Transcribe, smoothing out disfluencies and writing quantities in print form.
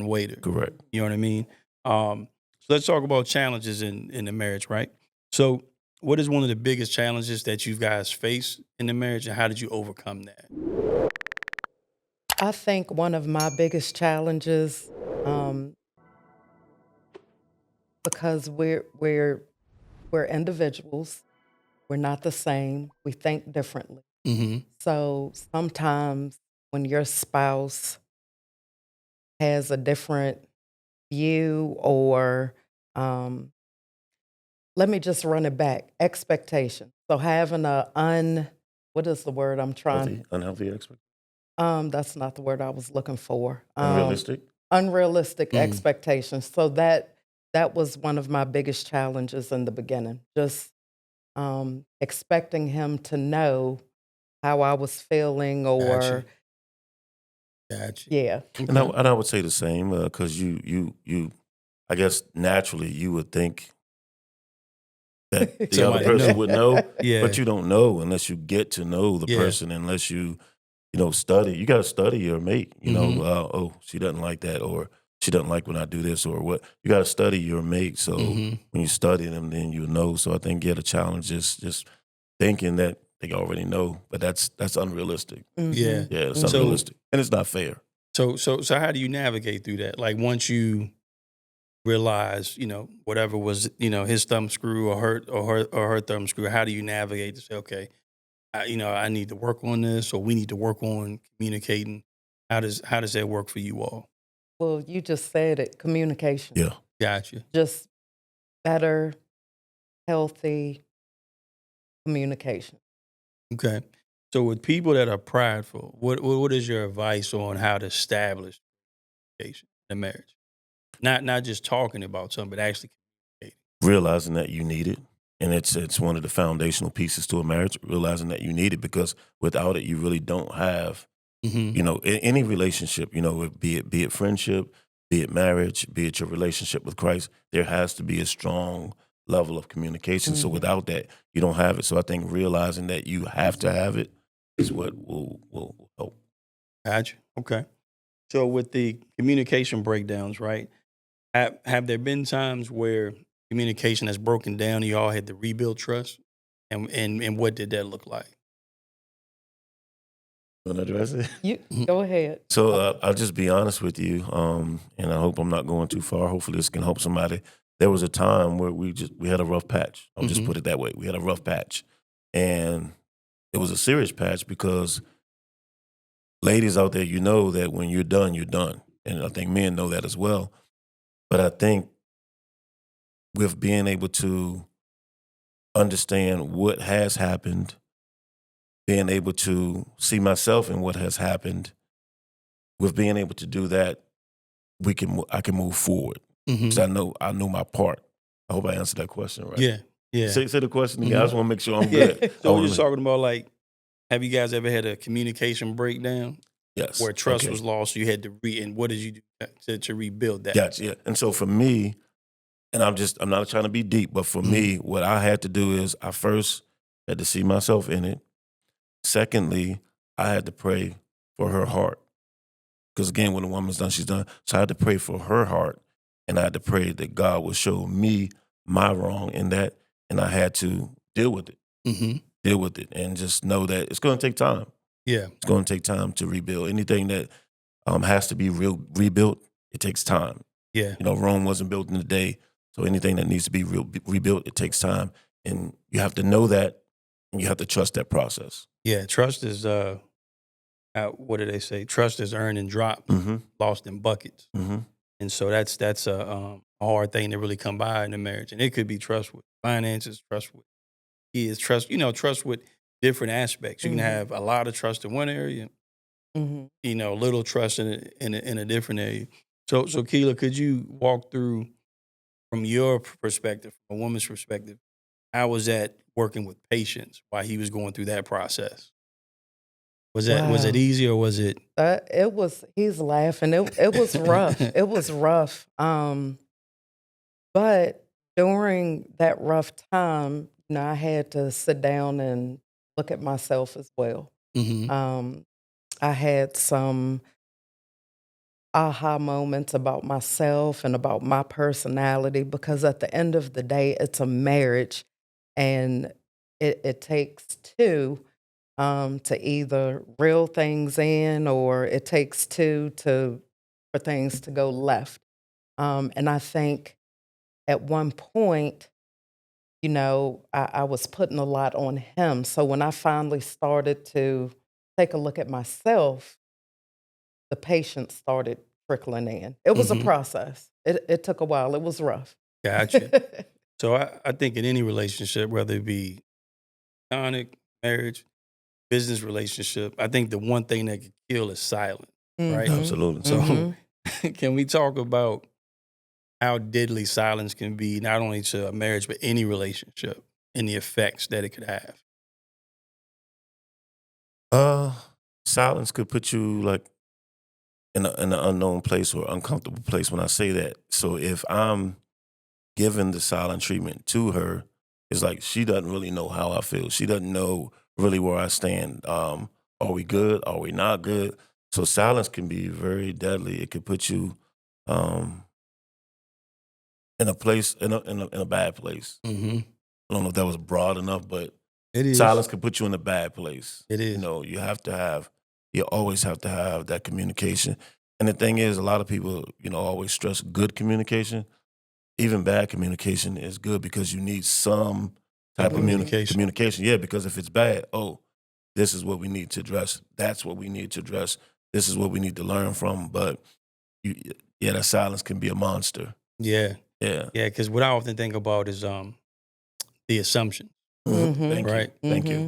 waiter. Correct. You know what I mean? So let's talk about challenges in the marriage, right? So what is one of the biggest challenges that you guys face in the marriage, and how did you overcome that? I think one of my biggest challenges, um, because we're individuals, we're not the same, we think differently. Mm-hmm. So sometimes when your spouse has a different view, or um, let me just run it back, expectation. So having what is the word I'm trying? Unhealthy expectation. That's not the word I was looking for. Unrealistic. Unrealistic Mm. expectations. So that was one of my biggest challenges in the beginning. Just expecting him to know how I was feeling, Gotcha. or Gotcha. yeah. And Okay. I would say the same because you, I guess naturally you would think that the other Somebody person know. would know, Yeah. but you don't know unless you get to know the Yeah. person, unless you know, study. You got to study your mate. You know, Mhm. oh, she doesn't like that, or she doesn't like when I do this, or what. You got to study your mate. So Mhm. when you study them, then you know. So I think the challenge is just thinking that they already know, but that's unrealistic. Yeah. Yeah, it's Mhm. unrealistic, and it's not fair. So how do you navigate through that? Like once you realize, whatever was, his thumb screw or her thumb screw, how do you navigate to say, okay, I need to work on this, or we need to work on communicating? How does that work for you all? Well, you just said it, communication. Yeah. Gotcha. Just better, healthy communication. Okay. So with people that are prideful, what is your advice on how to establish communication in marriage? Not just talking about something, but actually communicating. Realizing that you need it, and it's one of the foundational pieces to a marriage. Realizing that you need it, because without it, you really don't have, Mm-hmm. you know, any relationship. You know, be it friendship, be it marriage, be it your relationship with Christ. There has to be a strong level of communication. So Mhm. without that, you don't have it. So I think realizing that you have to have it is what will help. Gotcha. Okay. So with the communication breakdowns, right? Have there been times where communication has broken down and you all had to rebuild trust? And what did that look like? Want to address it? You Mhm. go ahead. So I'll just be honest with you, and I hope I'm not going too far. Hopefully, this can help somebody. There was a time where we had a rough patch. I'll just Mhm. put it that way. We had a rough patch, and it was a serious patch because ladies out there, you know that when you're done, you're done, and I think men know that as well. But I think with being able to understand what has happened, being able to see myself in what has happened, with being able to do that, I can move forward. Because Mhm. I know my part. I hope I answered that question right. Yeah. Yeah. Say the question again. I Mhm. just want to make sure I'm Yeah. good. I So we're want to just talking about, like, have you guys ever had a communication breakdown yes. where trust Okay. was lost? You had to and what did you do to rebuild that? Gotcha. Yeah. And so for me, and I'm not trying to be deep, but for Mhm. me, what I had to do is I first had to see myself in it. Secondly, I had to pray for her heart. Because again, when a woman's done, she's done. So I had to pray for her heart. And I had to pray that God would show me my wrong in that. And I had to deal with it. Mhm. Deal with it, and just know that it's going to take time. Yeah. It's going to take time to rebuild. Anything that has to be rebuilt, it takes time. Yeah. You know, Rome wasn't built in a day. So anything that needs to be rebuilt, it takes time. And you have to know that, and you have to trust that process. Yeah. Trust is what do they say? Trust is earned in drops, Mm-hmm. lost in buckets. Mm-hmm. And so that's a hard thing to really come by in a marriage. And it could be trust with finances, trust with kids, trust with different aspects. You can Mhm. have a lot of trust in one area, Mhm. little trust in a different area. So Kheayla, could you walk through from your perspective, from a woman's perspective, how was that working with patience while he was going through that process? Was it Wow. easy, or was it? It was, he's laughing. It was rough. It was rough. But during that rough time, I had to sit down and look at myself as well. Mhm. Um, I had some aha moments about myself and about my personality, because at the end of the day, it's a marriage, and it takes two to either reel things in, or it takes two for things to go left. And I think at one point, I was putting a lot on him. So when I finally started to take a look at myself, the patience started trickling in. It was a Hmm. process. It took a while. It was rough. Gotcha. So I think in any relationship, whether it be platonic, marriage, business relationship, I think the one thing that could kill is silence, right? Mhm. Absolutely. So Mhm. can we talk about how deadly silence can be, not only to a marriage, but any relationship and the effects that it could have? Uh, Silence could put you like in an unknown place or uncomfortable place when I say that. So if I'm giving the silent treatment to her, it's like she doesn't really know how I feel. She doesn't know really where I stand. Are we good? Are we not good? So silence can be very deadly. It could put you um, in a place in a bad place. Hmm. I don't know if that was broad enough, but It is. silence can put you in a bad place. It You is. know, you always have to have that communication. And the thing is, a lot of people, always stress good communication. Even bad communication is good because you need some type of Mhm. Communication. communication. Yeah, because if it's bad, oh, this is what we need to address. That's what we need to address. This is what we need to learn from. But you, yeah, that silence can be a monster. Yeah. Yeah. Yeah. Because what I often think about is the assumption, Mhm. Mhm. Thank you. right? Thank you.